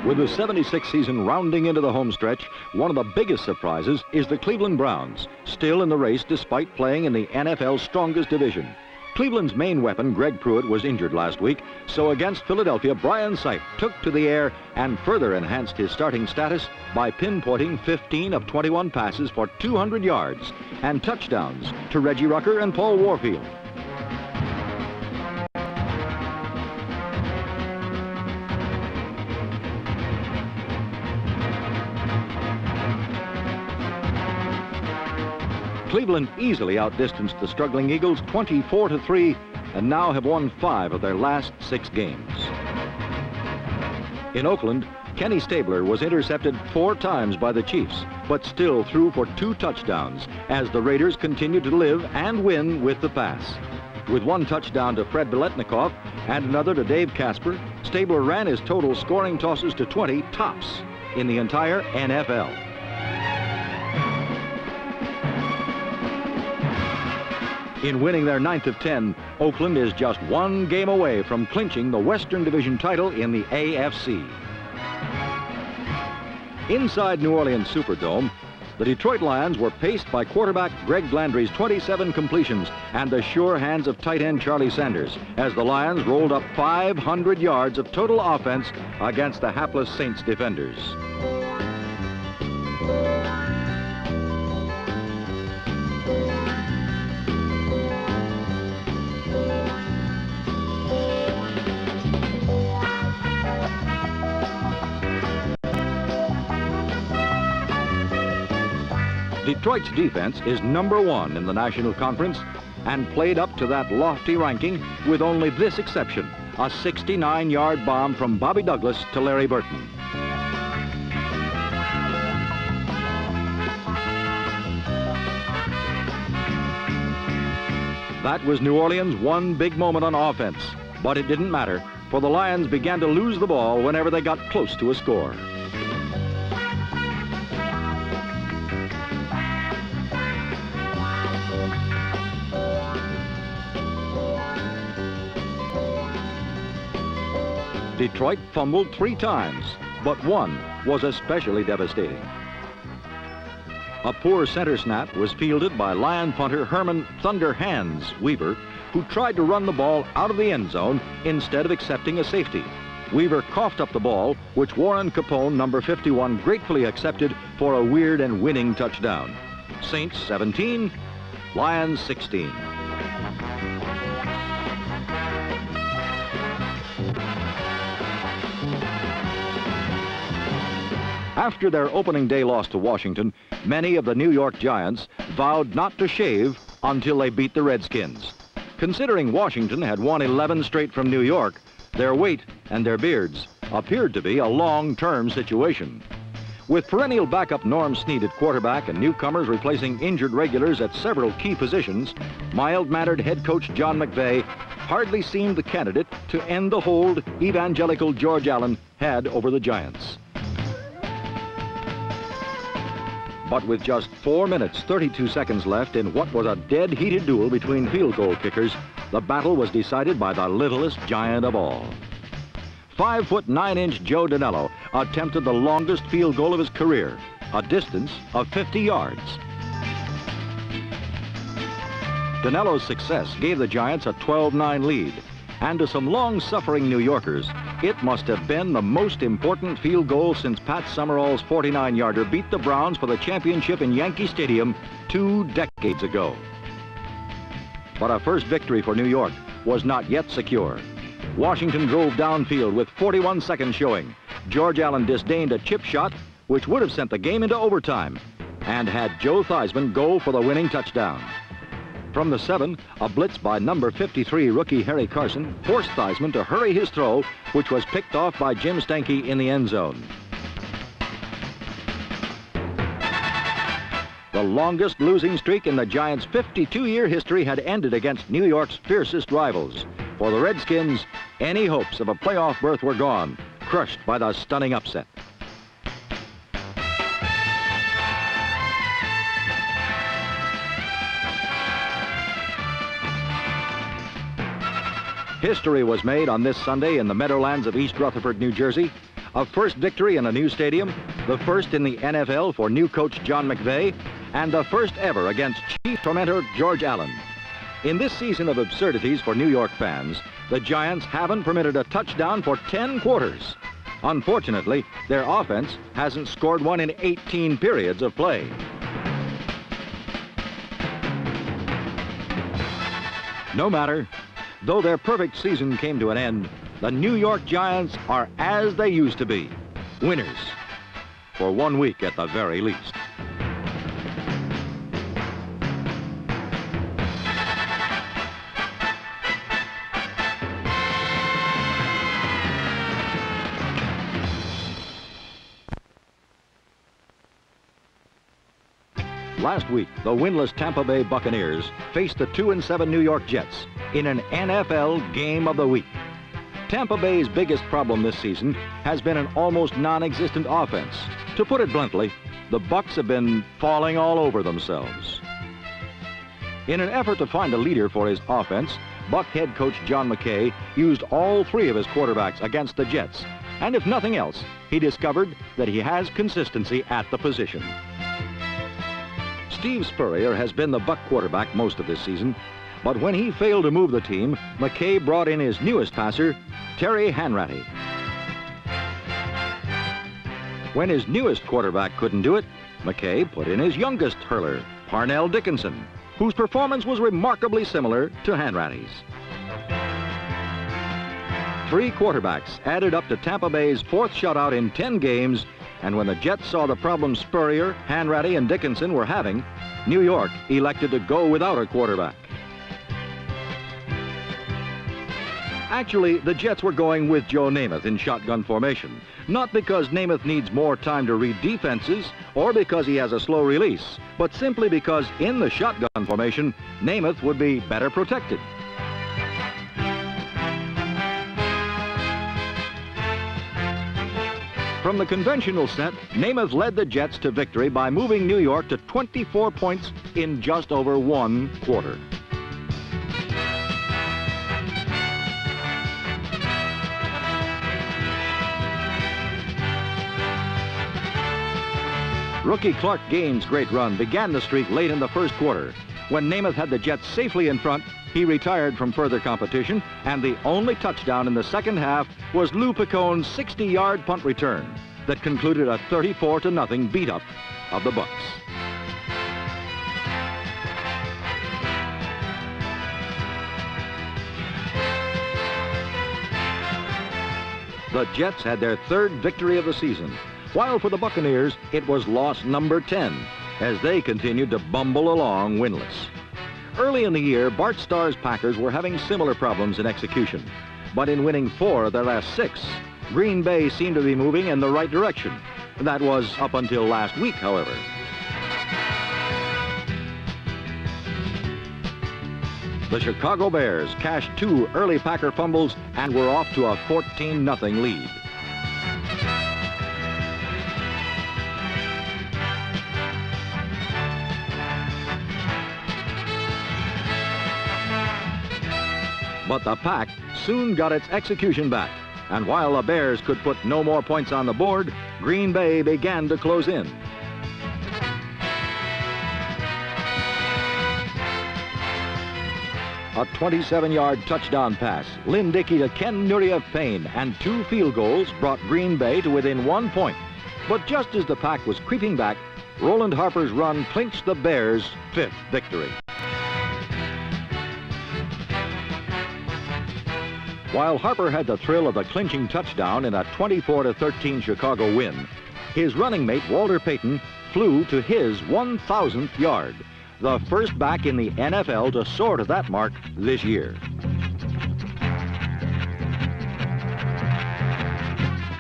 With the 76th season rounding into the home stretch, one of the biggest surprises is the Cleveland Browns, still in the race despite playing in the NFL's strongest division. Cleveland's main weapon, Greg Pruitt, was injured last week, so against Philadelphia, Brian Sipe took to the air and further enhanced his starting status by pinpointing 15 of 21 passes for 200 yards and touchdowns to Reggie Rucker and Paul Warfield. Cleveland easily outdistanced the struggling Eagles 24-3 and now have won 5 of their last 6 games. In Oakland, Kenny Stabler was intercepted 4 times by the Chiefs, but still threw for 2 touchdowns as the Raiders continued to live and win with the pass. With 1 touchdown to Fred Biletnikoff and another to Dave Casper, Stabler ran his total scoring tosses to 20 tops in the entire NFL. In winning their 9th of 10, Oakland is just 1 game away from clinching the Western Division title in the AFC. Inside New Orleans Superdome, the Detroit Lions were paced by quarterback Greg Landry's 27 completions and the sure hands of tight end Charlie Sanders as the Lions rolled up 500 yards of total offense against the hapless Saints defenders. Detroit's defense is #1 in the National Conference and played up to that lofty ranking with only this exception, a 69-yard bomb from Bobby Douglas to Larry Burton. That was New Orleans' one big moment on offense, but it didn't matter, for the Lions began to lose the ball whenever they got close to a score. Detroit fumbled 3 times, but one was especially devastating. A poor center snap was fielded by Lion punter Herman Thunder Hands Weaver, who tried to run the ball out of the end zone instead of accepting a safety. Weaver coughed up the ball, which Warren Capone, number 51, gratefully accepted for a weird and winning touchdown. Saints 17, Lions 16. After their opening day loss to Washington, many of the New York Giants vowed not to shave until they beat the Redskins. Considering Washington had won 11 straight from New York, their weight and their beards appeared to be a long-term situation. With perennial backup Norm Snead at quarterback and newcomers replacing injured regulars at several key positions, mild-mannered head coach John McVay hardly seemed the candidate to end the hold evangelical George Allen had over the Giants. But with just 4 minutes, 32 seconds left in what was a dead-heated duel between field goal kickers, the battle was decided by the littlest giant of all. 5' 9" Joe Danello attempted the longest field goal of his career, a distance of 50 yards. Danello's success gave the Giants a 12-9 lead, and to some long-suffering New Yorkers, it must have been the most important field goal since Pat Summerall's 49-yarder beat the Browns for the championship in Yankee Stadium 2 decades ago. But a first victory for New York was not yet secure. Washington drove downfield with 41 seconds showing. George Allen disdained a chip shot, which would have sent the game into overtime, and had Joe Theismann go for the winning touchdown. From the 7, a blitz by number 53 rookie Harry Carson forced Theismann to hurry his throw, which was picked off by Jim Stanky in the end zone. The longest losing streak in the Giants' 52-year history had ended against New York's fiercest rivals. For the Redskins, any hopes of a playoff berth were gone, crushed by the stunning upset. History was made on this Sunday in the Meadowlands of East Rutherford, New Jersey. A first victory in a new stadium, the first in the NFL for new coach John McVay, and the first ever against chief tormentor George Allen. In this season of absurdities for New York fans, the Giants haven't permitted a touchdown for 10 quarters. Unfortunately, their offense hasn't scored one in 18 periods of play. No matter, though their perfect season came to an end, the New York Giants are as they used to be, winners, for 1 week at the very least. Last week, the winless Tampa Bay Buccaneers faced the 2-7 New York Jets in an NFL Game of the Week. Tampa Bay's biggest problem this season has been an almost non-existent offense. To put it bluntly, the Bucs have been falling all over themselves. In an effort to find a leader for his offense, Buck head coach John McKay used all three of his quarterbacks against the Jets. And if nothing else, he discovered that he has consistency at the position. Steve Spurrier has been the Buck quarterback most of this season, but when he failed to move the team, McKay brought in his newest passer, Terry Hanratty. When his newest quarterback couldn't do it, McKay put in his youngest hurler, Parnell Dickinson, whose performance was remarkably similar to Hanratty's. 3 quarterbacks added up to Tampa Bay's 4th shutout in 10 games, and when the Jets saw the problems Spurrier, Hanratty, and Dickinson were having, New York elected to go without a quarterback. Actually, the Jets were going with Joe Namath in shotgun formation, not because Namath needs more time to read defenses or because he has a slow release, but simply because in the shotgun formation, Namath would be better protected. From the conventional set, Namath led the Jets to victory by moving New York to 24 points in just over 1 quarter. Rookie Clark Gaines' great run began the streak late in the first quarter. When Namath had the Jets safely in front, he retired from further competition, and the only touchdown in the second half was Lou Piccone's 60-yard punt return that concluded a 34-0 beat-up of the Bucs. The Jets had their 3rd victory of the season, while for the Buccaneers, it was loss number 10, as they continued to bumble along winless. Early in the year, Bart Starr's Packers were having similar problems in execution, but in winning 4 of their last 6, Green Bay seemed to be moving in the right direction. That was up until last week, however. The Chicago Bears cashed 2 early Packer fumbles and were off to a 14-0 lead. But the Pack soon got its execution back, and while the Bears could put no more points on the board, Green Bay began to close in. A 27-yard touchdown pass, Lynn Dickey to Ken Nuria Payne, and 2 field goals brought Green Bay to within 1 point. But just as the Pack was creeping back, Roland Harper's run clinched the Bears' 5th victory. While Harper had the thrill of the clinching touchdown in a 24-13 Chicago win, his running mate, Walter Payton, flew to his 1,000th yard, the first back in the NFL to soar to that mark this year.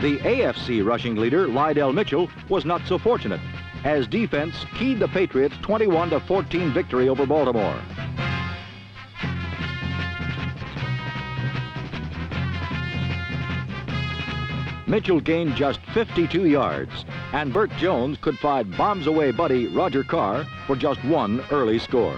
The AFC rushing leader, Lydell Mitchell, was not so fortunate, as defense keyed the Patriots' 21-14 victory over Baltimore. Mitchell gained just 52 yards, and Burt Jones could find bombs-away buddy Roger Carr for just 1 early score.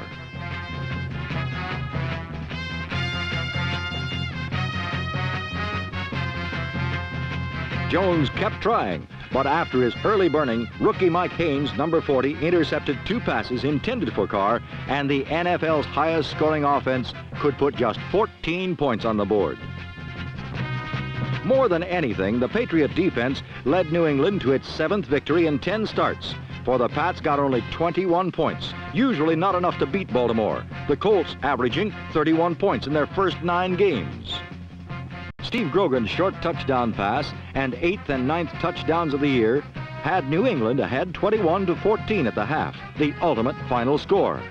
Jones kept trying, but after his early burning, rookie Mike Haynes, number 40, intercepted 2 passes intended for Carr, and the NFL's highest scoring offense could put just 14 points on the board. More than anything, the Patriot defense led New England to its 7th victory in 10 starts. For the Pats got only 21 points, usually not enough to beat Baltimore. The Colts averaging 31 points in their first 9 games. Steve Grogan's short touchdown pass and 8th and 9th touchdowns of the year had New England ahead 21-14 at the half, the ultimate final score.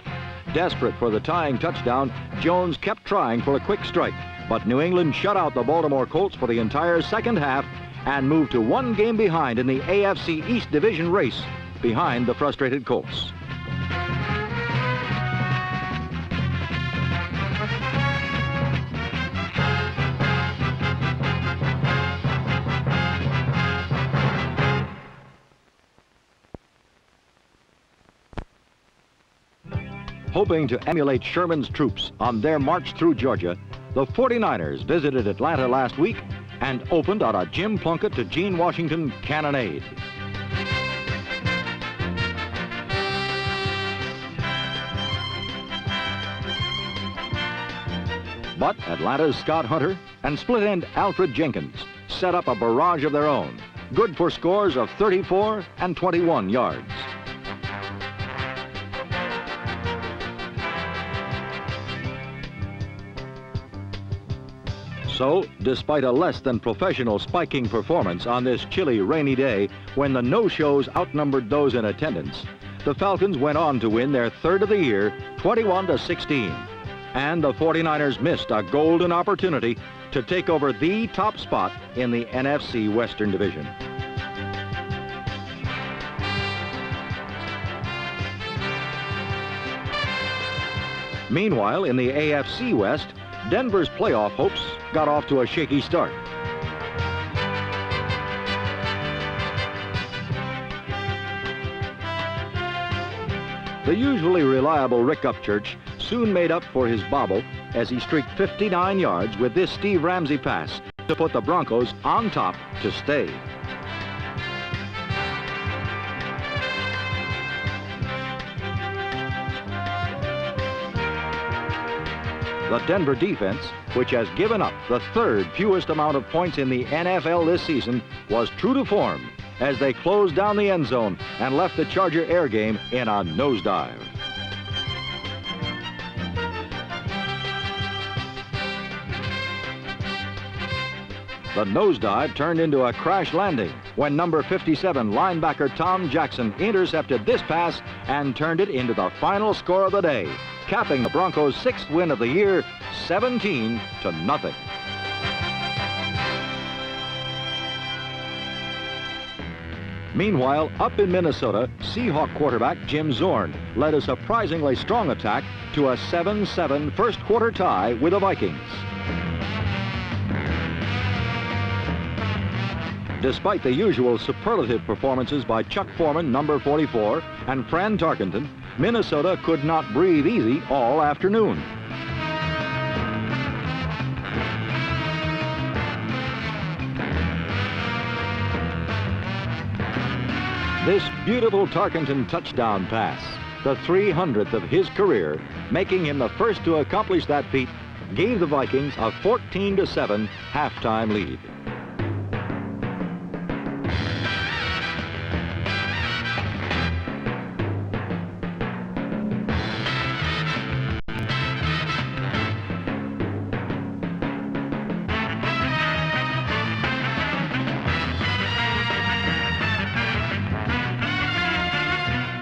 Desperate for the tying touchdown, Jones kept trying for a quick strike, but New England shut out the Baltimore Colts for the entire second half and moved to 1 game behind in the AFC East Division race, behind the frustrated Colts. Hoping to emulate Sherman's troops on their march through Georgia, the 49ers visited Atlanta last week and opened on a Jim Plunkett to Gene Washington cannonade. But Atlanta's Scott Hunter and split-end Alfred Jenkins set up a barrage of their own, good for scores of 34 and 21 yards. So, despite a less than professional spiking performance on this chilly, rainy day when the no-shows outnumbered those in attendance, the Falcons went on to win their 3rd of the year, 21-16. And the 49ers missed a golden opportunity to take over the top spot in the NFC Western Division. Meanwhile, in the AFC West, Denver's playoff hopes got off to a shaky start. The usually reliable Rick Upchurch soon made up for his bobble as he streaked 59 yards with this Steve Ramsey pass to put the Broncos on top to stay. The Denver defense, which has given up the 3rd fewest amount of points in the NFL this season, was true to form as they closed down the end zone and left the Charger air game in a nosedive. The nosedive turned into a crash landing when number 57 linebacker Tom Jackson intercepted this pass and turned it into the final score of the day, capping the Broncos' 6th win of the year, 17-0. Meanwhile, up in Minnesota, Seahawk quarterback Jim Zorn led a surprisingly strong attack to a 7-7 first quarter tie with the Vikings. Despite the usual superlative performances by Chuck Foreman, number 44, and Fran Tarkenton, Minnesota could not breathe easy all afternoon. This beautiful Tarkenton touchdown pass, the 300th of his career, making him the first to accomplish that feat, gave the Vikings a 14-7 halftime lead.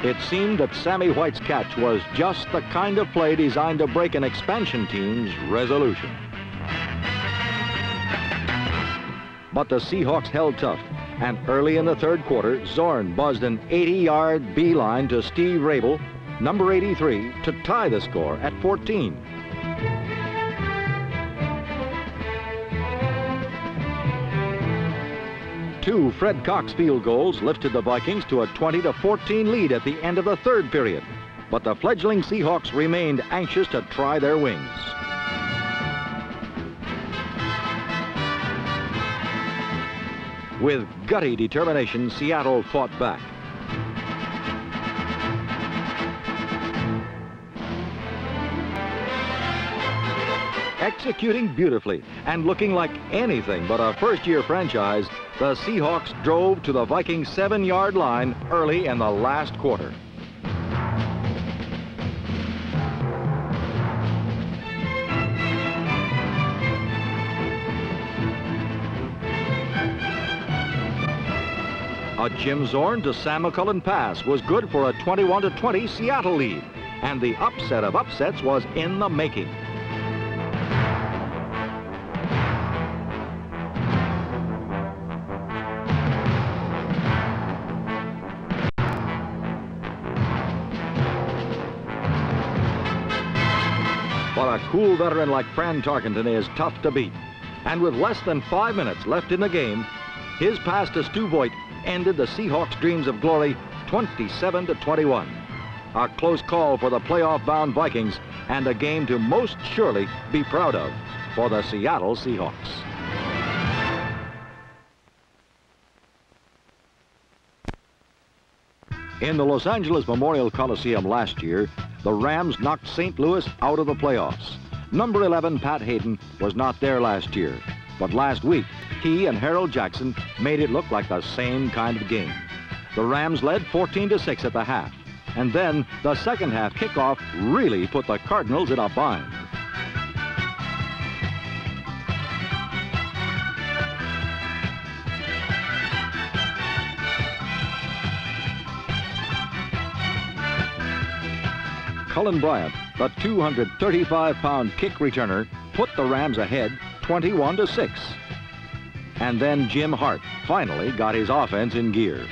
It seemed that Sammy White's catch was just the kind of play designed to break an expansion team's resolution. But the Seahawks held tough, and early in the 3rd quarter, Zorn buzzed an 80-yard beeline to Steve Rabel, number 83, to tie the score at 14. Two Fred Cox field goals lifted the Vikings to a 20-14 lead at the end of the 3rd period. But the fledgling Seahawks remained anxious to try their wings. With gutty determination, Seattle fought back. Executing beautifully and looking like anything but a first-year franchise, the Seahawks drove to the Vikings' 7-yard line early in the last quarter. A Jim Zorn to Sam McCullen pass was good for a 21-20 Seattle lead, and the upset of upsets was in the making. But a cool veteran like Fran Tarkenton is tough to beat, and with less than 5 minutes left in the game, his pass to Stu Voigt ended the Seahawks' dreams of glory 27-21. A close call for the playoff-bound Vikings and a game to most surely be proud of for the Seattle Seahawks. In the Los Angeles Memorial Coliseum last year, the Rams knocked St. Louis out of the playoffs. Number 11, Pat Hayden, was not there last year, but last week, he and Harold Jackson made it look like the same kind of game. The Rams led 14-6 at the half, and then the second half kickoff really put the Cardinals in a bind. Cullen Bryant, the 235-pound kick returner, put the Rams ahead 21-6. And then Jim Hart finally got his offense in gear.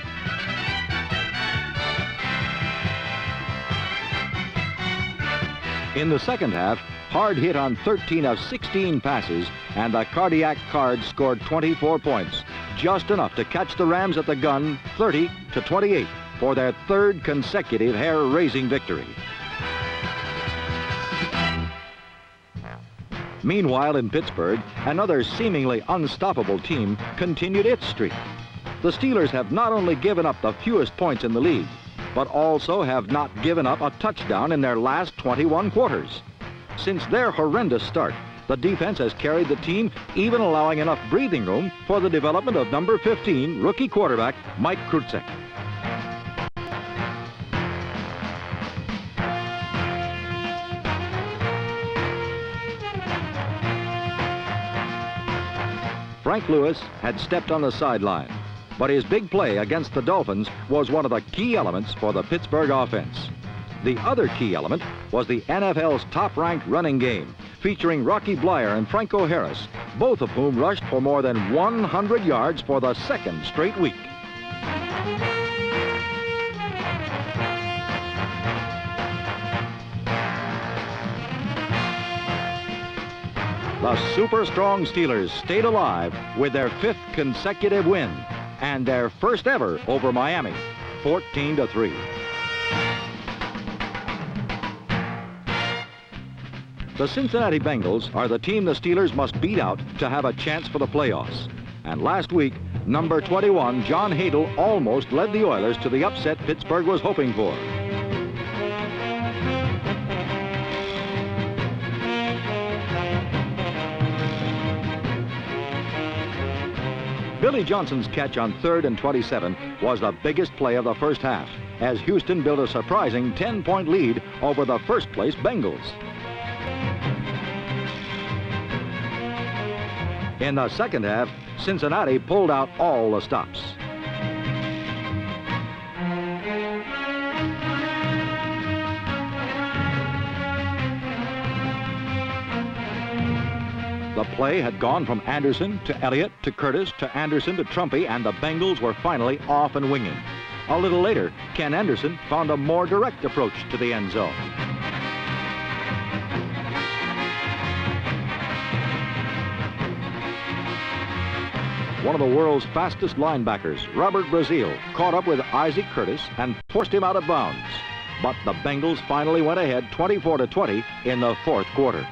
In the second half, Hart hit on 13 of 16 passes, and the Cardiac Cards scored 24 points, just enough to catch the Rams at the gun 30-28 for their third consecutive hair-raising victory. Meanwhile, in Pittsburgh, another seemingly unstoppable team continued its streak. The Steelers have not only given up the fewest points in the league, but also have not given up a touchdown in their last 21 quarters. Since their horrendous start, the defense has carried the team, even allowing enough breathing room for the development of number 15 rookie quarterback Mike Kruczek. Frank Lewis had stepped on the sideline, but his big play against the Dolphins was one of the key elements for the Pittsburgh offense. The other key element was the NFL's top-ranked running game, featuring Rocky Bleier and Franco Harris, both of whom rushed for more than 100 yards for the second straight week. The super-strong Steelers stayed alive with their 5th consecutive win and their first ever over Miami, 14-3. The Cincinnati Bengals are the team the Steelers must beat out to have a chance for the playoffs. And last week, number 21, John Hadl, almost led the Oilers to the upset Pittsburgh was hoping for. Billy Johnson's catch on 3rd and 27 was the biggest play of the first half, as Houston built a surprising 10-point lead over the first-place Bengals. In the second half, Cincinnati pulled out all the stops. The play had gone from Anderson to Elliott to Curtis to Anderson to Trumpy, and the Bengals were finally off and winging. A little later, Ken Anderson found a more direct approach to the end zone. One of the world's fastest linebackers, Robert Brazile, caught up with Isaac Curtis and forced him out of bounds. But the Bengals finally went ahead 24-20 in the fourth quarter.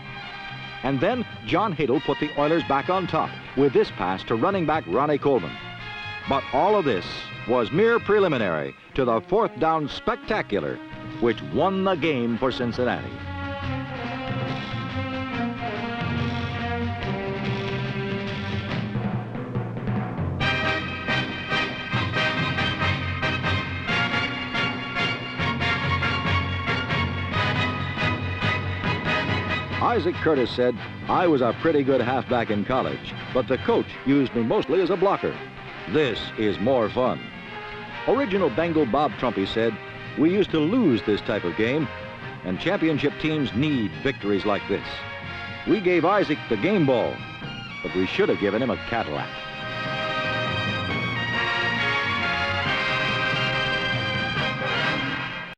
And then John Hadl put the Oilers back on top with this pass to running back Ronnie Coleman. But all of this was mere preliminary to the fourth down spectacular, which won the game for Cincinnati. Isaac Curtis said, "I was a pretty good halfback in college, but the coach used me mostly as a blocker. This is more fun." Original Bengal Bob Trumpy said, "We used to lose this type of game, and championship teams need victories like this. We gave Isaac the game ball, but we should have given him a Cadillac."